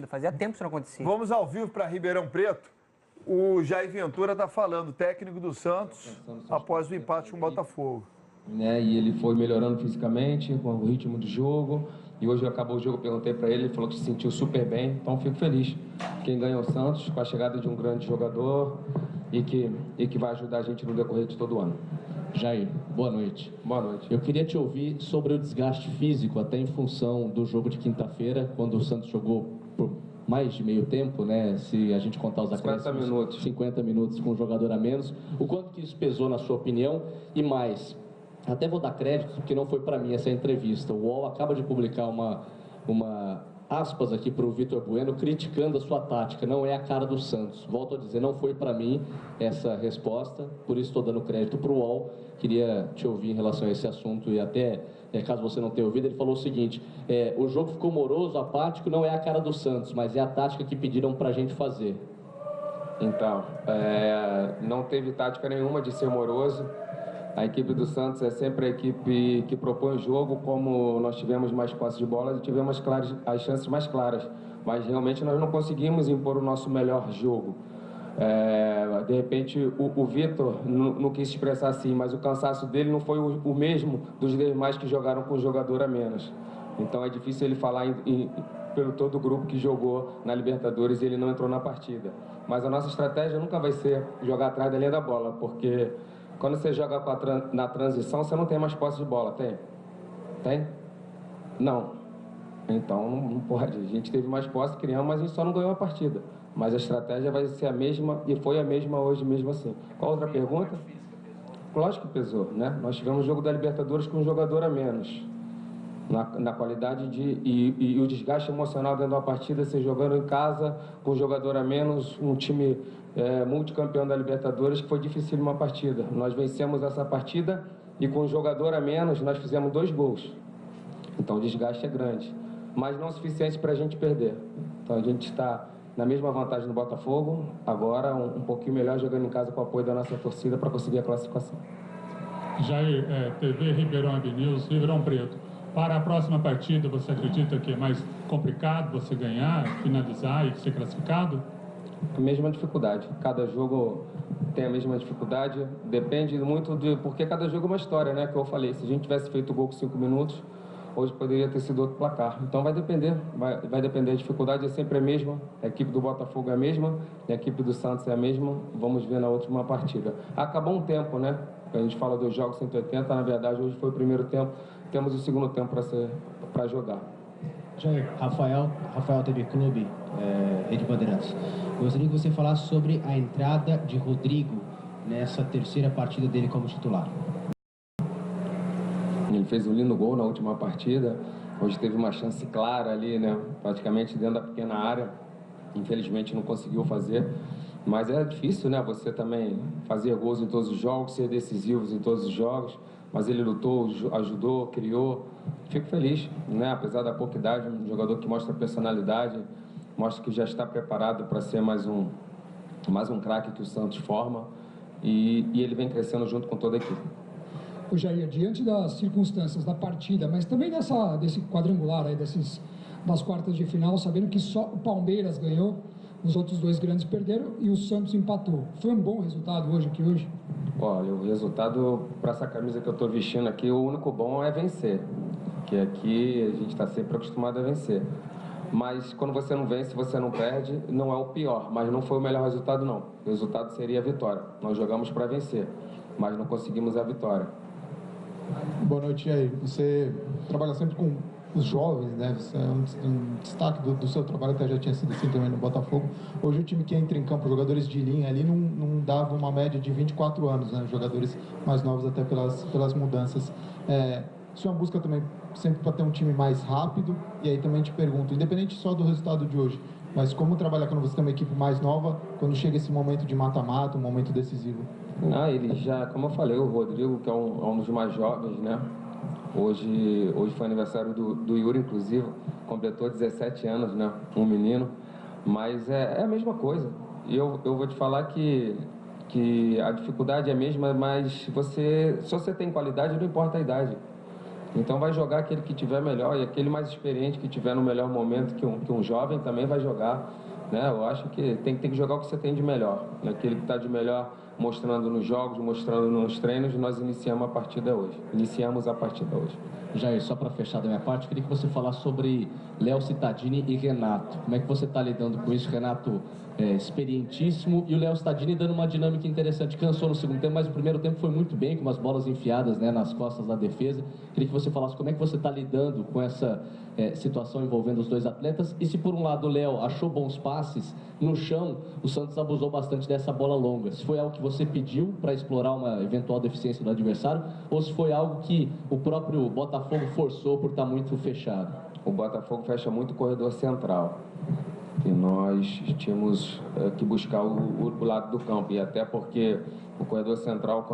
Fazia tempo que isso não acontecia. Vamos ao vivo para Ribeirão Preto. O Jair Ventura está falando, técnico do Santos, após o empate com o Botafogo. E ele foi melhorando fisicamente, com o ritmo de jogo. E hoje acabou o jogo, eu perguntei para ele, ele falou que se sentiu super bem. Então fico feliz. Quem ganha é o Santos, com a chegada de um grande jogador e que vai ajudar a gente no decorrer de todo o ano. Jair, boa noite. Boa noite. Eu queria te ouvir sobre o desgaste físico, até em função do jogo de quinta-feira, quando o Santos jogou por mais de meio tempo, né? Se a gente contar os acréscimos, 50 minutos. 50 minutos com um jogador a menos. O quanto que isso pesou, na sua opinião? E mais, até vou dar crédito, porque não foi para mim essa entrevista. O UOL acaba de publicar uma aspas aqui para o Vitor Bueno, criticando a sua tática. Não é a cara do Santos. Volto a dizer, não foi para mim essa resposta, por isso estou dando crédito para o UOL. Queria te ouvir em relação a esse assunto e até, caso você não tenha ouvido, ele falou o seguinte, o jogo ficou moroso, apático, não é a cara do Santos, mas é a tática que pediram para a gente fazer. Então, não teve tática nenhuma de ser moroso. A equipe do Santos é sempre a equipe que propõe o jogo, como nós tivemos mais posse de bola e tivemos as chances mais claras. Mas realmente nós não conseguimos impor o nosso melhor jogo. De repente o Vitor não quis expressar assim, mas o cansaço dele não foi o mesmo dos demais que jogaram com um jogador a menos. Então é difícil ele falar pelo todo o grupo que jogou na Libertadores e ele não entrou na partida. Mas a nossa estratégia nunca vai ser jogar atrás da linha da bola, porque quando você joga na transição, você não tem mais posse de bola, tem? Tem? Não. Então não pode. A gente teve mais posse, criamos, mas a gente só não ganhou a partida. Mas a estratégia vai ser a mesma e foi a mesma hoje mesmo assim. Qual outra pergunta? Lógico que pesou, né? Nós tivemos o jogo da Libertadores com um jogador a menos. Na qualidade e o desgaste emocional dentro da partida, você jogando em casa com um jogador a menos, um time multicampeão da Libertadores, que foi difícil uma partida. Nós vencemos essa partida e com um jogador a menos nós fizemos 2 gols. Então o desgaste é grande, mas não o suficiente para a gente perder. Então a gente está na mesma vantagem do Botafogo, agora um pouquinho melhor jogando em casa com o apoio da nossa torcida para conseguir a classificação. Jair, TV Ribeirão Web News, Ribeirão Preto. Para a próxima partida, você acredita que é mais complicado você ganhar, finalizar e ser classificado? A mesma dificuldade. Cada jogo tem a mesma dificuldade. Depende muito porque cada jogo é uma história, né? Que eu falei. Se a gente tivesse feito o gol com 5 minutos, hoje poderia ter sido outro placar. Então vai depender. Vai depender. A dificuldade é sempre a mesma. A equipe do Botafogo é a mesma. A equipe do Santos é a mesma. Vamos ver na última partida. Acabou um tempo, né? A gente fala dos jogos 180. Na verdade, hoje foi o primeiro tempo. Temos o segundo tempo para jogar. Jair, Rafael TV Clube, Rede Bandeirantes. Gostaria que você falasse sobre a entrada de Rodrigo nessa terceira partida dele como titular. Ele fez um lindo gol na última partida. Hoje teve uma chance clara ali, né? Praticamente dentro da pequena área. Infelizmente não conseguiu fazer. Mas é difícil, né? Você também fazer gols em todos os jogos, ser decisivos em todos os jogos. Mas ele lutou, ajudou, criou. Fico feliz, né? Apesar da pouca idade, um jogador que mostra personalidade, mostra que já está preparado para ser mais um craque que o Santos forma. E ele vem crescendo junto com toda a equipe. O Jair, diante das circunstâncias da partida, mas também desse quadrangular aí, das quartas de final, sabendo que só o Palmeiras ganhou, os outros 2 grandes perderam e o Santos empatou. Foi um bom resultado hoje? Olha, o resultado para essa camisa que eu estou vestindo aqui, o único bom é vencer. Que aqui a gente está sempre acostumado a vencer. Mas quando você não vence, você não perde, não é o pior. Mas não foi o melhor resultado, não. O resultado seria a vitória. Nós jogamos para vencer, mas não conseguimos a vitória. Boa noite, Jair. Você trabalha sempre com os jovens, né? Você é um destaque do seu trabalho, até já tinha sido assim também no Botafogo. Hoje o time que entra em campo, jogadores de linha ali, não dava uma média de 24 anos, né? Jogadores mais novos até pelas mudanças. Isso é uma busca também sempre para ter um time mais rápido. E aí também te pergunto, independente só do resultado de hoje, mas como trabalhar quando você tem uma equipe mais nova, quando chega esse momento de mata-mata, um momento decisivo? Ele já, como eu falei, o Rodrigo, que é um dos mais jovens, né? Hoje foi aniversário do Yuri, inclusive, completou 17 anos, né? Um menino, mas é a mesma coisa. E eu vou te falar que a dificuldade é a mesma, mas se você tem qualidade, não importa a idade. Então vai jogar aquele que tiver melhor e aquele mais experiente que tiver no melhor momento que um jovem também vai jogar, né? Eu acho que tem que jogar o que você tem de melhor, né? Aquele que está de melhor mostrando nos jogos, mostrando nos treinos, nós iniciamos a partida hoje. Jair, só para fechar da minha parte, queria que você falasse sobre Léo Cittadini e Renato. Como é que você está lidando com isso? Renato experientíssimo e o Léo Cittadini dando uma dinâmica interessante. Cansou no segundo tempo, mas no primeiro tempo foi muito bem, com umas bolas enfiadas, né, nas costas da defesa. Queria que você falasse como é que você está lidando com essa situação envolvendo os dois atletas. E se por um lado o Léo achou bons passes, no chão o Santos abusou bastante dessa bola longa. Se foi algo que você pediu para explorar uma eventual deficiência do adversário ou se foi algo que o próprio Botafogo forçou por estar muito fechado? O Botafogo fecha muito o corredor central. E nós tínhamos que buscar o lado do campo. E até porque o corredor central,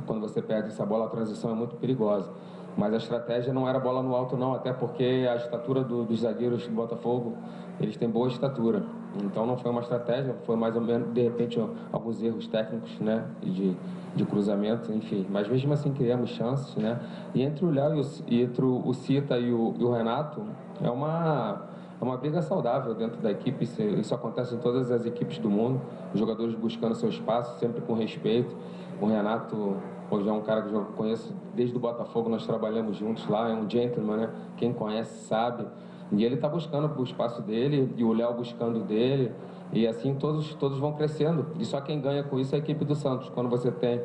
quando você perde essa bola, a transição é muito perigosa. Mas a estratégia não era bola no alto, não. Até porque a estatura dos zagueiros do Botafogo, eles têm boa estatura. Então não foi uma estratégia, foi mais ou menos, de repente, alguns erros técnicos, né? De cruzamento, enfim. Mas mesmo assim criamos chances, né? E entre o Léo e entre o Cita e o Renato, é uma briga saudável dentro da equipe. Isso acontece em todas as equipes do mundo. Os jogadores buscando seu espaço, sempre com respeito. O Renato hoje é um cara que eu conheço desde o Botafogo, nós trabalhamos juntos lá, é um gentleman, né? Quem conhece sabe. E ele está buscando o espaço dele e o Léo buscando o dele. E assim todos vão crescendo. E só quem ganha com isso é a equipe do Santos. Quando você tem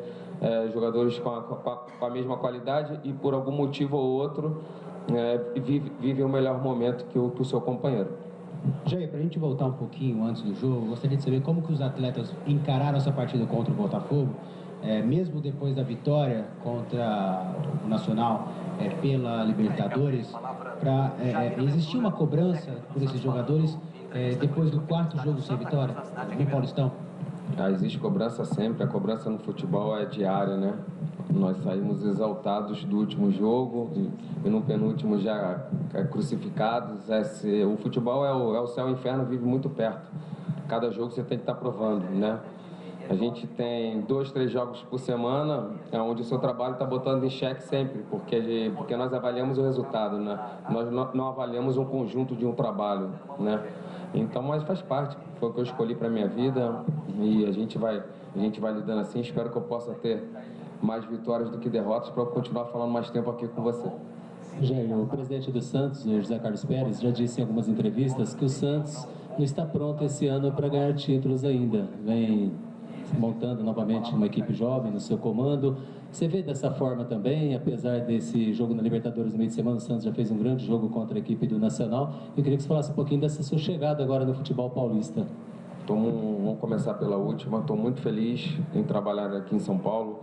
jogadores com a mesma qualidade e por algum motivo ou outro vive o melhor momento que o seu companheiro. Jair, para a gente voltar um pouquinho antes do jogo, gostaria de saber como que os atletas encararam essa partida contra o Botafogo, mesmo depois da vitória contra o Nacional pela Libertadores, existia uma cobrança por esses jogadores depois do quarto jogo sem vitória no Paulistão? Existe cobrança sempre, a cobrança no futebol é diária, né? Nós saímos exaltados do último jogo e no penúltimo já crucificados. O futebol é o céu e o inferno, vive muito perto. Cada jogo você tem que estar provando, né? A gente tem 2, 3 jogos por semana, onde o seu trabalho está botando em xeque sempre, porque nós avaliamos o resultado, né? Nós não avaliamos um conjunto de um trabalho, né? Então, mas faz parte, foi o que eu escolhi para minha vida e a gente vai lidando assim. Espero que eu possa ter mais vitórias do que derrotas para eu continuar falando mais tempo aqui com você. Jair, o presidente do Santos, José Carlos Pérez, já disse em algumas entrevistas que o Santos não está pronto esse ano para ganhar títulos ainda. Vem montando novamente uma equipe jovem no seu comando. Você vê dessa forma também, apesar desse jogo na Libertadores no meio de semana, o Santos já fez um grande jogo contra a equipe do Nacional. Eu queria que você falasse um pouquinho dessa sua chegada agora no futebol paulista. Vamos começar pela última. Estou muito feliz em trabalhar aqui em São Paulo.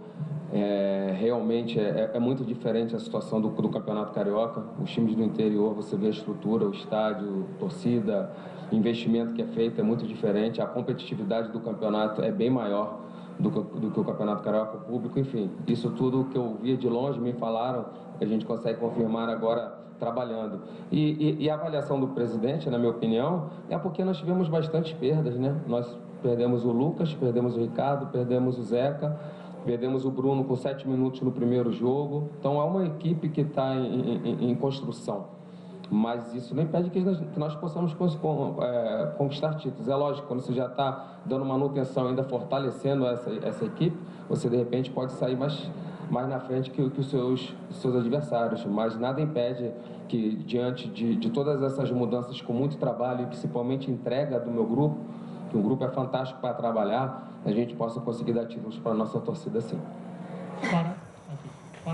Realmente é muito diferente a situação do Campeonato Carioca. Os times do interior, você vê a estrutura, o estádio, torcida, investimento que é feito é muito diferente. A competitividade do campeonato é bem maior do que o Campeonato Carioca, o público, enfim. Isso tudo que eu via de longe, me falaram, a gente consegue confirmar agora trabalhando. E a avaliação do presidente, na minha opinião, é porque nós tivemos bastantes perdas, né? Nós perdemos o Lucas, perdemos o Ricardo, perdemos o Zeca, perdemos o Bruno com 7 minutos no primeiro jogo. Então é uma equipe que está em construção. Mas isso não impede que nós possamos conquistar títulos. É lógico, quando você já está dando manutenção, ainda fortalecendo essa equipe, você de repente pode sair mais na frente que os seus adversários. Mas nada impede que, diante de todas essas mudanças com muito trabalho e principalmente entrega do meu grupo, que o grupo é fantástico para trabalhar, a gente possa conseguir dar títulos para a nossa torcida sim.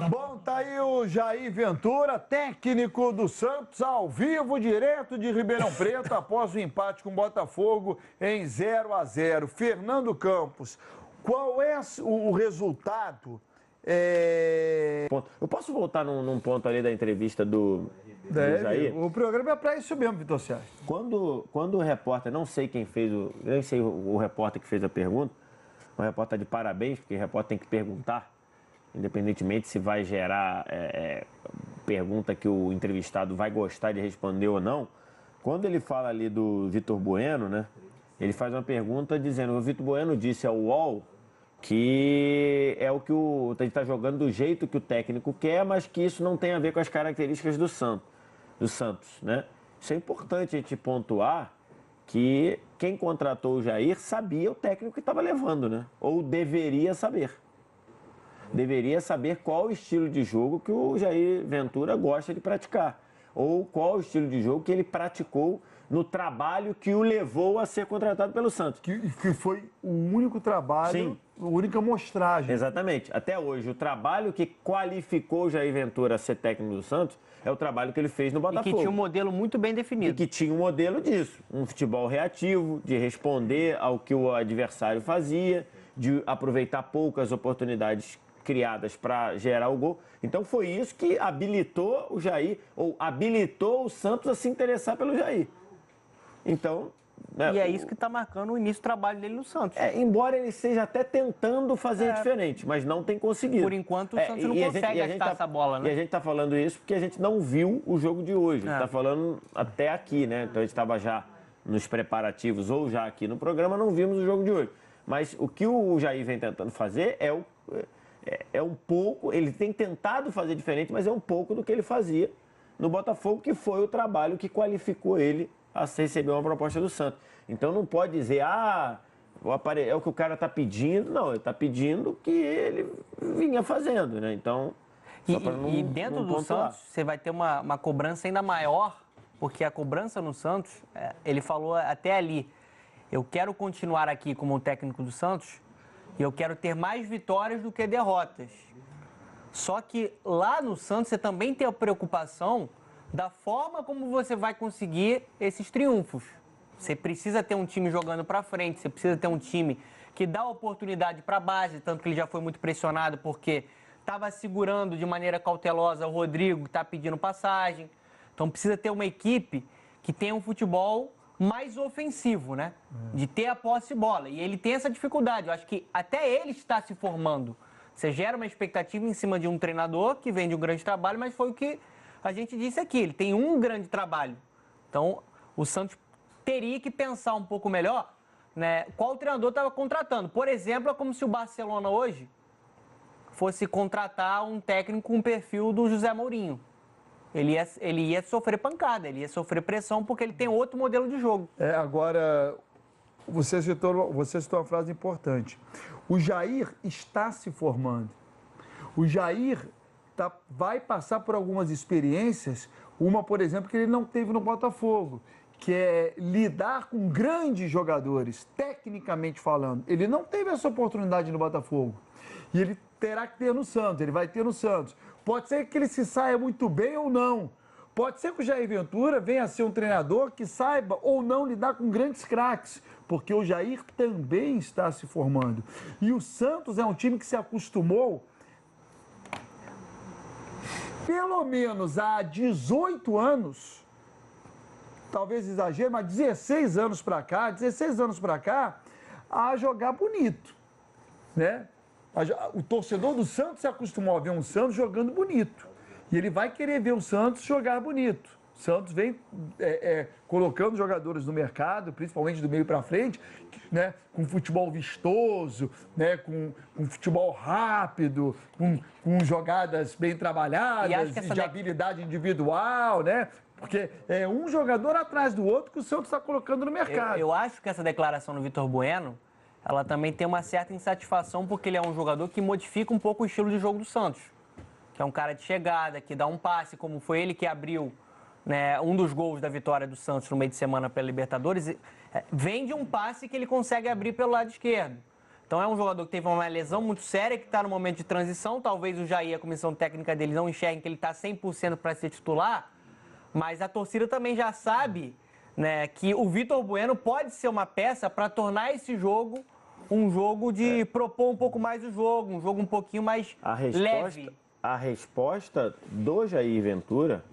Bom, tá aí o Jair Ventura, técnico do Santos, ao vivo, direto de Ribeirão Preto, após o empate com o Botafogo em 0-0. Fernando Campos, qual é o resultado? Eu posso voltar num ponto ali da entrevista do Jair? O programa é para isso mesmo, Vitor Sérgio. Quando o repórter, não sei quem fez, nem sei o repórter que fez a pergunta, o repórter tá de parabéns, porque o repórter tem que perguntar, independentemente se vai gerar pergunta que o entrevistado vai gostar de responder ou não. Quando ele fala ali do Vitor Bueno, né, ele faz uma pergunta dizendo: o Vitor Bueno disse ao UOL que é o que a gente está jogando do jeito que o técnico quer, mas que isso não tem a ver com as características do Santos, né? Isso é importante a gente pontuar, que quem contratou o Jair sabia o técnico que estava levando, né? Ou deveria saber. Deveria saber qual o estilo de jogo que o Jair Ventura gosta de praticar. Ou qual o estilo de jogo que ele praticou no trabalho que o levou a ser contratado pelo Santos. Que foi o único trabalho, Sim. a única mostragem. Exatamente. Até hoje, o trabalho que qualificou o Jair Ventura a ser técnico do Santos é o trabalho que ele fez no Botafogo. E que tinha um modelo muito bem definido. E que tinha um modelo disso. Um futebol reativo, de responder ao que o adversário fazia, de aproveitar poucas oportunidades criadas para gerar o gol. Então foi isso que habilitou o Jair, ou habilitou o Santos a se interessar pelo Jair. Então... E é isso que está marcando o início do trabalho dele no Santos. Embora ele esteja até tentando fazer diferente, mas não tem conseguido. Por enquanto, o Santos não consegue gastar essa bola, né? E a gente está falando isso porque a gente não viu o jogo de hoje. A gente está falando até aqui, né? Então a gente estava já nos preparativos ou já aqui no programa, não vimos o jogo de hoje. Mas o que o Jair vem tentando fazer é um pouco... Ele tem tentado fazer diferente, mas é um pouco do que ele fazia no Botafogo, que foi o trabalho que qualificou ele a receber uma proposta do Santos. Então não pode dizer, é o que o cara está pedindo. Não, ele está pedindo o que ele vinha fazendo, né? Então, e dentro do Santos, você vai ter uma cobrança ainda maior, porque a cobrança no Santos, ele falou até ali, eu quero continuar aqui como técnico do Santos e eu quero ter mais vitórias do que derrotas. Só que lá no Santos você também tem a preocupação da forma como você vai conseguir esses triunfos. Você precisa ter um time jogando para frente, você precisa ter um time que dá oportunidade para a base, tanto que ele já foi muito pressionado porque estava segurando de maneira cautelosa o Rodrigo, que está pedindo passagem. Então precisa ter uma equipe que tenha um futebol mais ofensivo, né? De ter a posse de bola. E ele tem essa dificuldade. Eu acho que até ele está se formando. Você gera uma expectativa em cima de um treinador que vem de um grande trabalho, mas foi o que a gente disse aqui, ele tem um grande trabalho. Então, o Santos teria que pensar um pouco melhor, né, qual treinador estava contratando. Por exemplo, é como se o Barcelona hoje fosse contratar um técnico com o perfil do José Mourinho. Ele ia sofrer pancada, ele ia sofrer pressão, porque ele tem outro modelo de jogo. Agora, você citou uma frase importante. O Jair está se formando. O Jair vai passar por algumas experiências, uma, por exemplo, que ele não teve no Botafogo, que é lidar com grandes jogadores, tecnicamente falando. Ele não teve essa oportunidade no Botafogo. E ele terá que ter no Santos, ele vai ter no Santos. Pode ser que ele se saia muito bem ou não. Pode ser que o Jair Ventura venha a ser um treinador que saiba ou não lidar com grandes craques, porque o Jair também está se formando. E o Santos é um time que se acostumou, pelo menos há 18 anos, talvez exagero, mas 16 anos para cá, a jogar bonito, né? O torcedor do Santos se acostumou a ver um Santos jogando bonito. E ele vai querer ver o Santos jogar bonito. O Santos vem colocando jogadores no mercado, principalmente do meio para frente, né, com futebol vistoso, né, com futebol rápido, com jogadas bem trabalhadas, de habilidade individual, né? Porque é um jogador atrás do outro que o Santos está colocando no mercado. Eu acho que essa declaração do Vitor Bueno, ela também tem uma certa insatisfação, porque ele é um jogador que modifica um pouco o estilo de jogo do Santos. Que é um cara de chegada, que dá um passe, como foi ele que abriu, né, um dos gols da vitória do Santos no meio de semana pela Libertadores, vem de um passe que ele consegue abrir pelo lado esquerdo. Então é um jogador que teve uma lesão muito séria, que está no momento de transição. Talvez o Jair, a comissão técnica dele, não enxergue que ele está 100% para ser titular, mas a torcida também já sabe, né, que o Vitor Bueno pode ser uma peça para tornar esse jogo um jogo de propor um pouco mais o jogo, um jogo um pouquinho mais leve. A resposta do Jair Ventura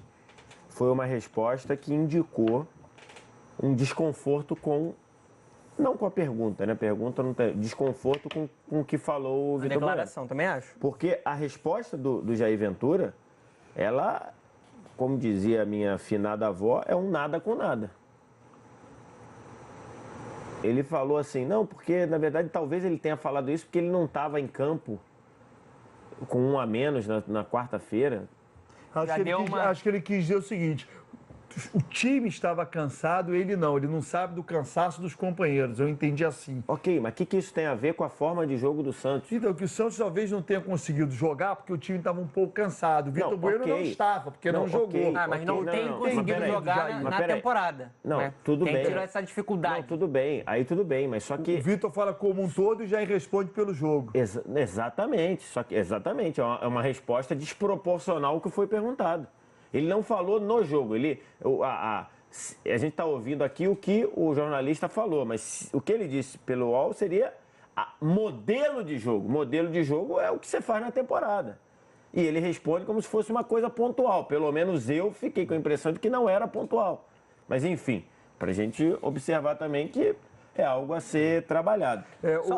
foi uma resposta que indicou um desconforto não com a pergunta, né? Pergunta não tem... Desconforto com o que falou o Vitor Bueno. Declaração, também acho. Porque a resposta do Jair Ventura, ela, como dizia a minha finada avó, é um nada com nada. Ele falou assim, não, porque na verdade talvez ele tenha falado isso porque ele não estava em campo com 1 a menos na quarta-feira. Acho que ele quis dizer o seguinte: o time estava cansado, ele não sabe do cansaço dos companheiros. Eu entendi assim. Ok, mas o que isso tem a ver com a forma de jogo do Santos? Então, que o Santos talvez não tenha conseguido jogar porque o time estava um pouco cansado. O Vitor Bueno não estava, porque não jogou. Mas não tem conseguido jogar na temporada. Não, né? tudo bem. Tem tido essa dificuldade. Não, tudo bem, aí tudo bem, mas só que... O Vitor fala como um todo e já responde pelo jogo. Exatamente, exatamente, é uma resposta desproporcional ao que foi perguntado. Ele não falou no jogo, a gente está ouvindo aqui o que o jornalista falou, mas o que ele disse pelo UOL seria modelo de jogo. Modelo de jogo é o que você faz na temporada. E ele responde como se fosse uma coisa pontual. Pelo menos eu fiquei com a impressão de que não era pontual. Mas enfim, para a gente observar também que é algo a ser trabalhado.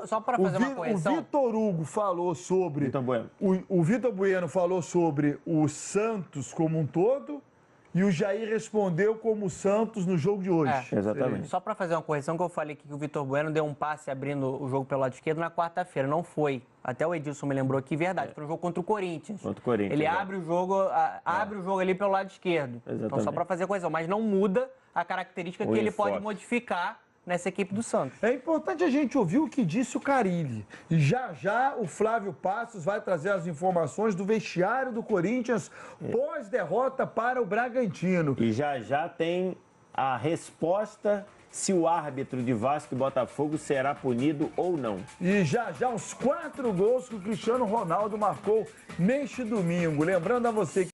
Só para fazer uma correção. O Vitor Hugo falou sobre... Vitor Bueno. O Vitor Bueno falou sobre o Santos como um todo e o Jair respondeu como o Santos no jogo de hoje. Exatamente. Só para fazer uma correção, que eu falei que o Vitor Bueno deu um passe abrindo o jogo pelo lado esquerdo na quarta-feira. Não foi. Até o Edilson me lembrou aqui, verdade. Foi um jogo contra o Corinthians. Contra o Corinthians. Ele abre o jogo ali pelo lado esquerdo. Exatamente. Então, só para fazer a correção. Mas não muda a característica que ele pode modificar nessa equipe do Santos. É importante a gente ouvir o que disse o Carille. E já o Flávio Passos vai trazer as informações do vestiário do Corinthians pós-derrota para o Bragantino. E já tem a resposta se o árbitro de Vasco e Botafogo será punido ou não. E já os 4 gols que o Cristiano Ronaldo marcou neste domingo. Lembrando a você que